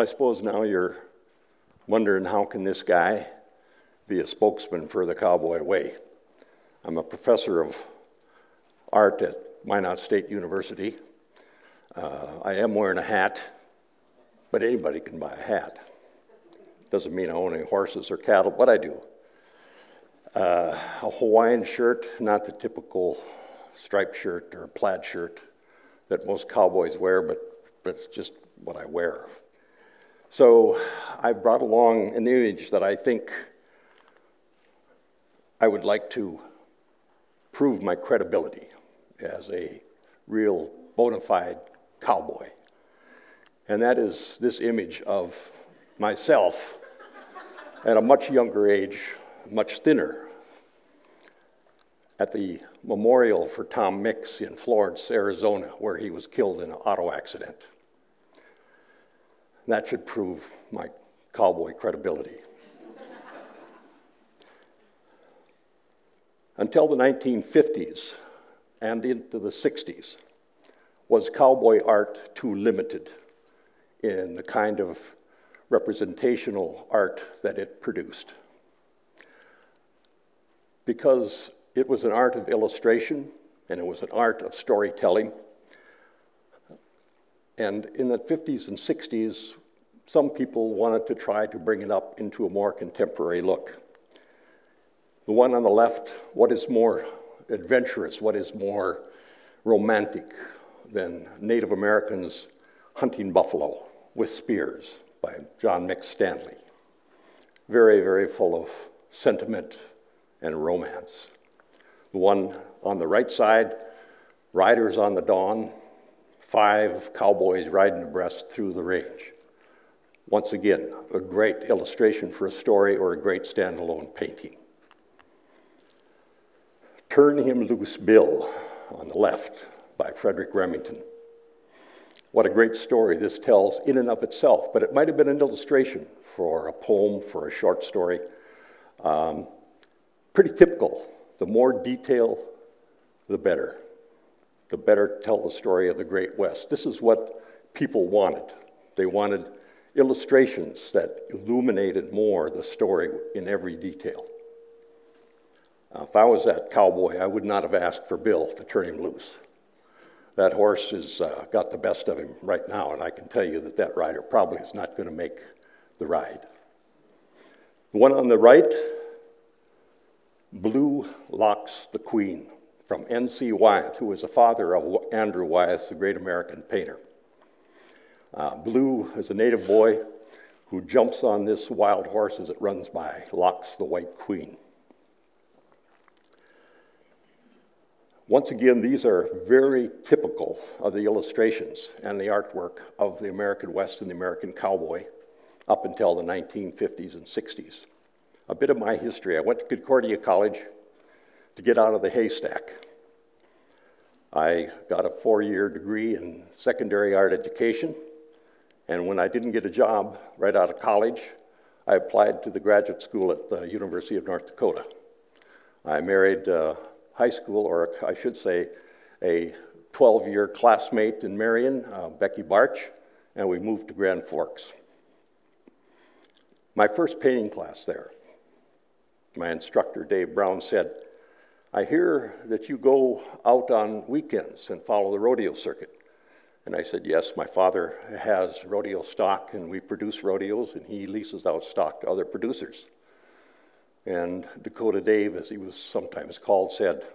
I suppose now you're wondering, how can this guy be a spokesman for the cowboy way? I'm a professor of art at Minot State University. I am wearing a hat, but anybody can buy a hat. Doesn't mean I own any horses or cattle, but I do. A Hawaiian shirt, not the typical striped shirt or plaid shirt that most cowboys wear, but it's just what I wear. So I've brought along an image that I think I would like to prove my credibility as a real bona fide cowboy. And that is this image of myself at a much younger age, much thinner, at the memorial for Tom Mix in Florence, Arizona, where he was killed in an auto accident. That should prove my cowboy credibility. Until the 1950s and into the 60s, was cowboy art too limited in the kind of representational art that it produced? Because it was an art of illustration, and it was an art of storytelling. And in the 50s and 60s, some people wanted to try to bring it up into a more contemporary look. The one on the left, what is more adventurous, what is more romantic than Native Americans hunting buffalo with spears by John Mix Stanley. Very, very full of sentiment and romance. The one on the right side, Riders on the Dawn, 5 cowboys riding abreast through the range. Once again, a great illustration for a story or a great standalone painting. Turn Him Loose, Bill, on the left, by Frederick Remington. What a great story this tells in and of itself, but it might have been an illustration for a poem, for a short story. Pretty typical. The more detail, the better. The better to tell the story of the Great West. This is what people wanted. They wanted illustrations that illuminated more the story in every detail. If I was that cowboy, I would not have asked for Bill to turn him loose. That horse has got the best of him right now, and I can tell you that that rider probably is not going to make the ride. The one on the right, Blue Locks the Queen, from N.C. Wyeth, who was the father of Andrew Wyeth, the great American painter. Blue is a native boy who jumps on this wild horse as it runs by, locks the White Queen. Once again, these are very typical of the illustrations and the artwork of the American West and the American cowboy up until the 1950s and 60s. A bit of my history. I went to Concordia College to get out of the haystack. I got a 4-year degree in secondary art education, and when I didn't get a job right out of college, I applied to the graduate school at the University of North Dakota. I married high school, or I should say a 12-year classmate in Marion, Becky Barch, and we moved to Grand Forks. My first painting class there, my instructor, Dave Brown, said, "I hear that you go out on weekends and follow the rodeo circuit." And I said, "Yes, my father has rodeo stock, and we produce rodeos, and he leases out stock to other producers." And Dakota Dave, as he was sometimes called, said,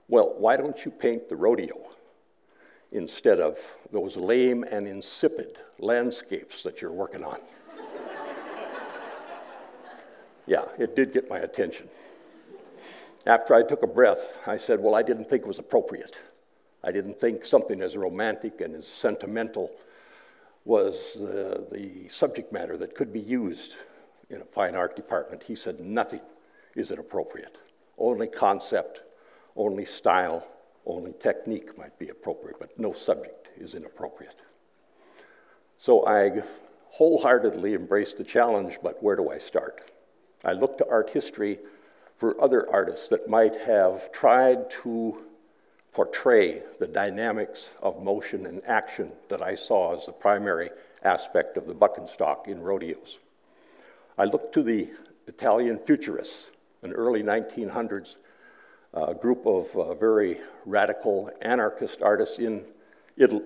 "Well, why don't you paint the rodeo instead of those lame and insipid landscapes that you're working on?" Yeah, it did get my attention. After I took a breath, I said, well, I didn't think it was appropriate. I didn't think something as romantic and as sentimental was the subject matter that could be used in a fine art department. He said, nothing is inappropriate. Only concept, only style, only technique might be appropriate, but no subject is inappropriate. So I wholeheartedly embraced the challenge, but where do I start? I looked to art history for other artists that might have tried to portray the dynamics of motion and action that I saw as the primary aspect of the buck and stock in rodeos. I looked to the Italian Futurists, an early 1900s group of very radical anarchist artists in Italy.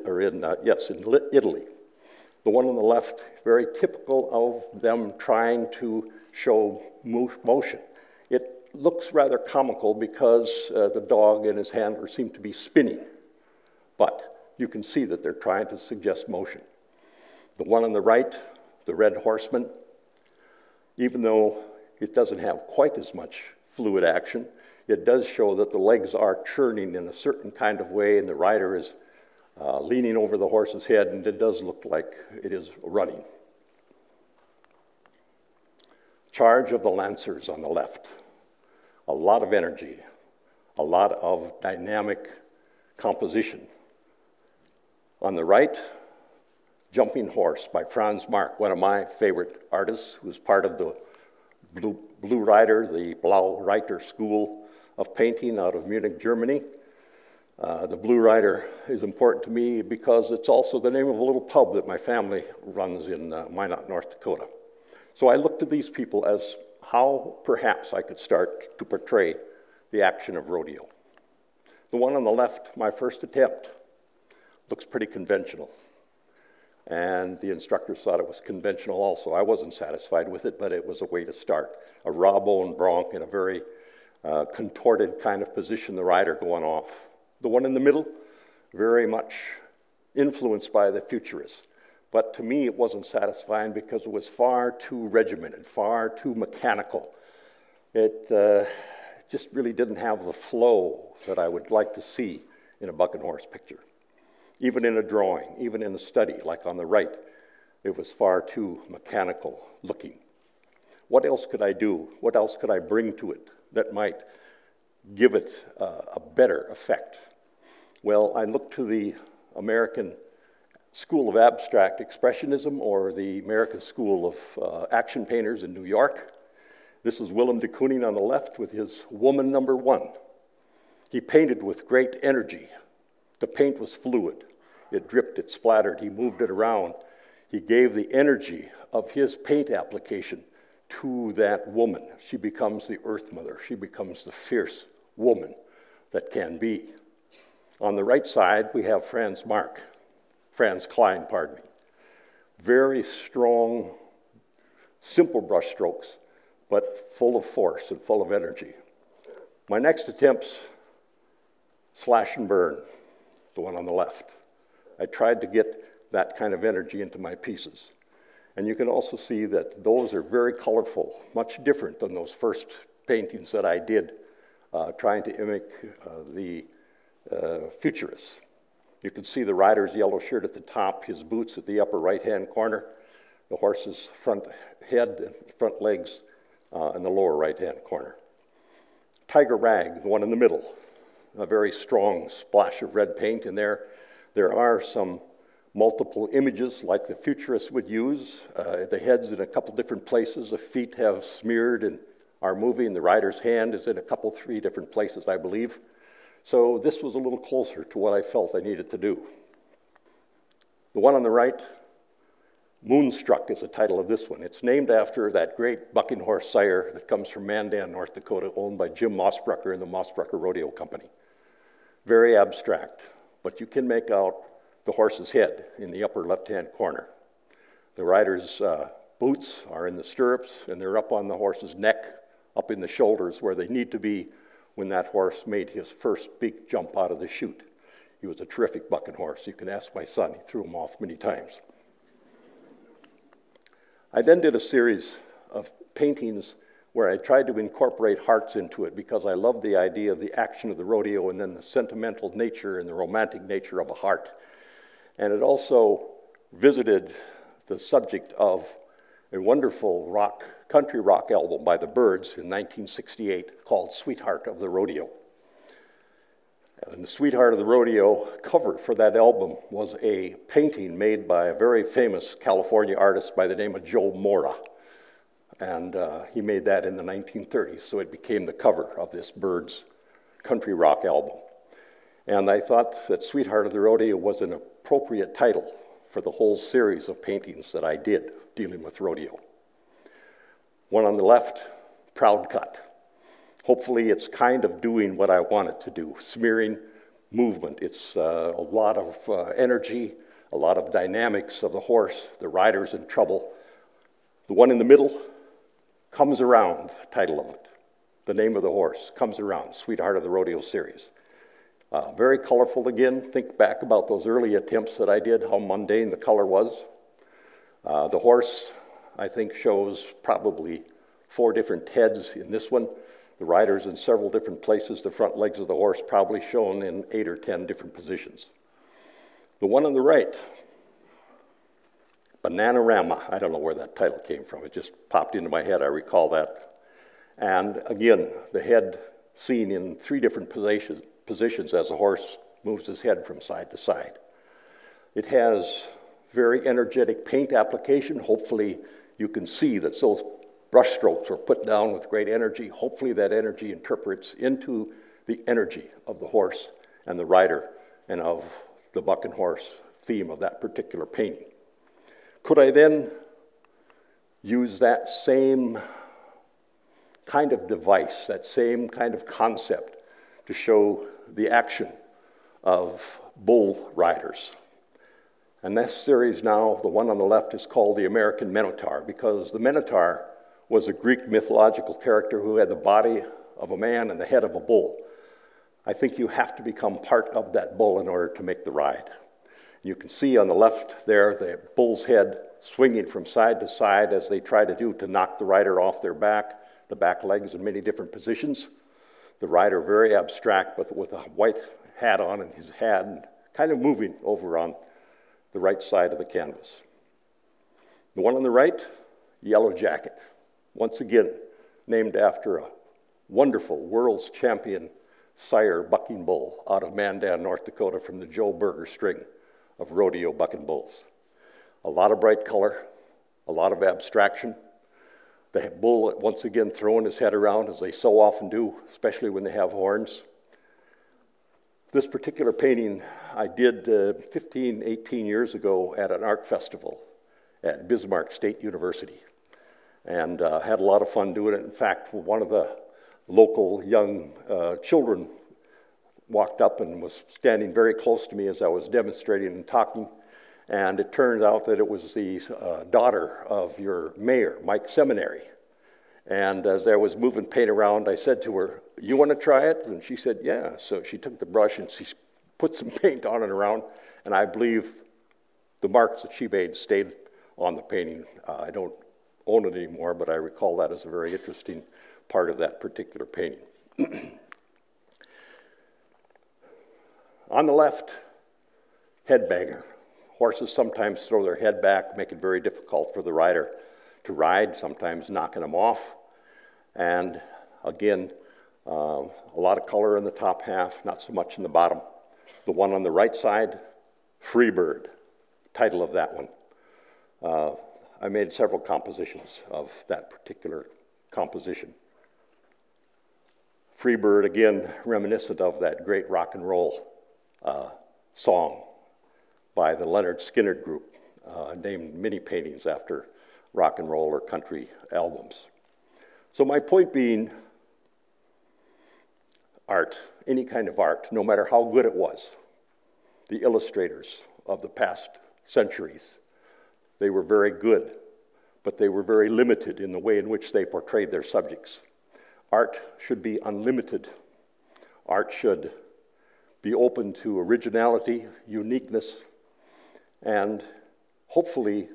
The one on the left, very typical of them trying to show motion. It looks rather comical because the dog and his handler seem to be spinning, but you can see that they're trying to suggest motion. The one on the right, the red horseman, even though it doesn't have quite as much fluid action, it does show that the legs are churning in a certain kind of way, and the rider is leaning over the horse's head, and it does look like it is running. Charge of the Lancers on the left. A lot of energy, a lot of dynamic composition. On the right, Jumping Horse by Franz Marc, one of my favorite artists, who was part of the Blue Rider, the Blau Reiter School of painting out of Munich, Germany. The Blue Rider is important to me because it's also the name of a little pub that my family runs in Minot, North Dakota. So I looked at these people as how perhaps I could start to portray the action of rodeo. The one on the left, my first attempt, looks pretty conventional. And the instructors thought it was conventional also. I wasn't satisfied with it, but it was a way to start. A raw-bone bronc in a very contorted kind of position, the rider going off. The one in the middle, very much influenced by the Futurists. But to me, it wasn't satisfying because it was far too regimented, far too mechanical. It just really didn't have the flow that I would like to see in a buck and horse picture. Even in a drawing, even in a study, like on the right, it was far too mechanical looking. What else could I do? What else could I bring to it that might give it a better effect? Well, I looked to the American School of Abstract Expressionism, or the American School of Action Painters in New York. This is Willem de Kooning on the left with his Woman Number One. He painted with great energy. The paint was fluid. It dripped, it splattered, he moved it around. He gave the energy of his paint application to that woman. She becomes the Earth Mother. She becomes the fierce woman that can be. On the right side, we have Franz Klein, pardon me. Very strong, simple brush strokes, but full of force and full of energy. My next attempts, slash and burn, the one on the left. I tried to get that kind of energy into my pieces. And you can also see that those are very colorful, much different than those first paintings that I did, trying to mimic the Futurists. You can see the rider's yellow shirt at the top, his boots at the upper right-hand corner, the horse's front head and front legs in the lower right-hand corner. Tiger Rag, the one in the middle, a very strong splash of red paint in there. There are some multiple images like the Futurists would use. The head's in a couple different places. The feet have smeared and are moving. The rider's hand is in a couple, 3 different places, I believe. So this was a little closer to what I felt I needed to do. The one on the right, Moonstruck, is the title of this one. It's named after that great bucking horse sire that comes from Mandan, North Dakota, owned by Jim Mossbrucker and the Mossbrucker Rodeo Company. Very abstract, but you can make out the horse's head in the upper left-hand corner. The rider's boots are in the stirrups, and they're up on the horse's neck, up in the shoulders where they need to be when that horse made his first big jump out of the chute. He was a terrific bucking horse. You can ask my son. He threw him off many times. I then did a series of paintings where I tried to incorporate hearts into it because I loved the idea of the action of the rodeo and then the sentimental nature and the romantic nature of a heart. And it also visited the subject of a wonderful country rock album by the Byrds in 1968 called Sweetheart of the Rodeo. And the Sweetheart of the Rodeo cover for that album was a painting made by a very famous California artist by the name of Joe Mora. And he made that in the 1930s, so it became the cover of this Byrds country rock album. And I thought that Sweetheart of the Rodeo was an appropriate title for the whole series of paintings that I did dealing with rodeo. One on the left, proud cut. Hopefully it's kind of doing what I want it to do, smearing movement. It's a lot of energy, a lot of dynamics of the horse, the rider's in trouble. The one in the middle, Comes Around, the title of it. The name of the horse, Comes Around, Sweetheart of the Rodeo series. Very colorful again. Think back about those early attempts that I did, how mundane the color was. The horse, I think, shows probably 4 different heads in this one. The rider's in several different places. The front legs of the horse probably shown in 8 or 10 different positions. The one on the right, Bananarama. I don't know where that title came from. It just popped into my head. I recall that. And again, the head seen in 3 different positions as the horse moves his head from side to side. It has very energetic paint application. Hopefully you can see that those brush strokes were put down with great energy. Hopefully that energy interprets into the energy of the horse and the rider and of the buck and horse theme of that particular painting. Could I then use that same kind of device, that same kind of concept to show the action of bull riders? And this series now, the one on the left, is called the American Minotaur, because the Minotaur was a Greek mythological character who had the body of a man and the head of a bull. I think you have to become part of that bull in order to make the ride. You can see on the left there the bull's head swinging from side to side as they try to do to knock the rider off their back, the back legs in many different positions. The rider very abstract, but with a white hat on and his hat, and kind of moving over on the right side of the canvas. The one on the right, Yellow Jacket. Once again, named after a wonderful world's champion sire bucking bull out of Mandan, North Dakota, from the Joe Berger string of rodeo bucking bulls. A lot of bright color, a lot of abstraction. The bull once again throwing his head around, as they so often do, especially when they have horns. This particular painting I did 15, 18 years ago at an art festival at Bismarck State University. And had a lot of fun doing it. In fact, one of the local young children walked up and was standing very close to me as I was demonstrating and talking. And it turned out that it was the daughter of your mayor, Mike Seminary. And as I was moving paint around, I said to her, "You want to try it?" And she said, "Yeah." So she took the brush and she put some paint on and around. And I believe the marks that she made stayed on the painting. I don't own it anymore, but I recall that as a very interesting part of that particular painting. On the left, headbanger. Horses sometimes throw their head back, make it very difficult for the rider to ride, sometimes knocking them off. And again, a lot of color in the top half, not so much in the bottom. The one on the right side, Freebird, title of that one. I made several compositions of that particular composition. Freebird, again, reminiscent of that great rock and roll song by the Leonard Skinner Group, named many paintings after rock and roll or country albums. So my point being, art, any kind of art, no matter how good it was, the illustrators of the past centuries, they were very good, but they were very limited in the way in which they portrayed their subjects. Art should be unlimited. Art should be open to originality, uniqueness, and hopefully,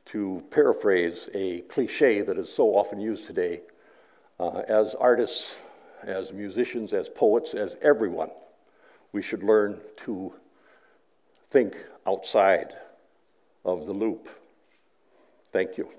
to paraphrase a cliche that is so often used today, as artists, as musicians, as poets, as everyone, we should learn to think outside of the loop. Thank you.